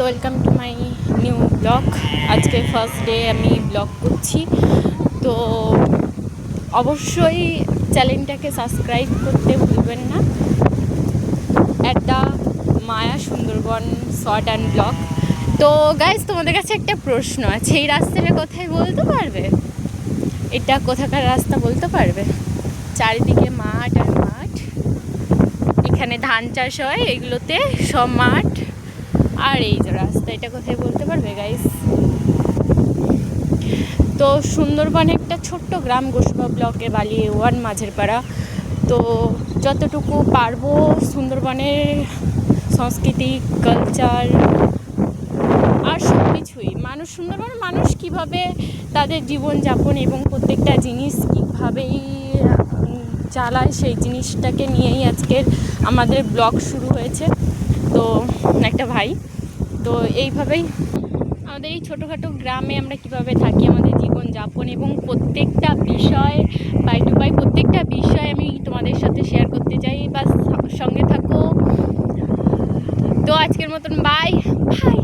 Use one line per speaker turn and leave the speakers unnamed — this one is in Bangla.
Welcome to my new blog. আজকে ফার্স্ট ডে আমি ব্লগ করছি, তো অবশ্যই চ্যানেলটাকে সাবস্ক্রাইব করতে ভুলবেন না। At the Maya Sundarban short and blog. তো গাইজ, তোমাদের কাছে একটা প্রশ্ন আছে, এই রাস্তাটা কোথায় বলতে পারবে? এটা কোথাকার রাস্তা বলতে পারবে? চারিদিকে মাঠ আর মাঠ, এখানে ধান চাষ হয়, এগুলোতে সব মাঠ। আর এই যে রাস্তা, এটা কোথায় বলতে পারবে গাইস? তো সুন্দরবনে একটা ছোট্ট গ্রাম, গোসবা ব্লকের বালি ওয়ান মাঝের পাড়া। তো যতটুকু পারবো সুন্দরবনের সংস্কৃতি, কালচার আর সব কিছুই, সুন্দরবনের মানুষ কীভাবে তাদের জীবনযাপন এবং প্রত্যেকটা জিনিস কীভাবেই চালায়, সেই জিনিসটাকে নিয়েই আজকের আমাদের ব্লগ শুরু হয়েছে। তো একটা ভাই, তো এইভাবেই আমাদের এই ছোটোখাটো গ্রামে আমরা কীভাবে থাকি, আমাদের জীবনযাপন এবং প্রত্যেকটা বিষয়, পাই টু পাই প্রত্যেকটা বিষয় আমি তোমাদের সাথে শেয়ার করতে চাই। বাস সঙ্গে থাকো। তো আজকের মতন বাই বাই।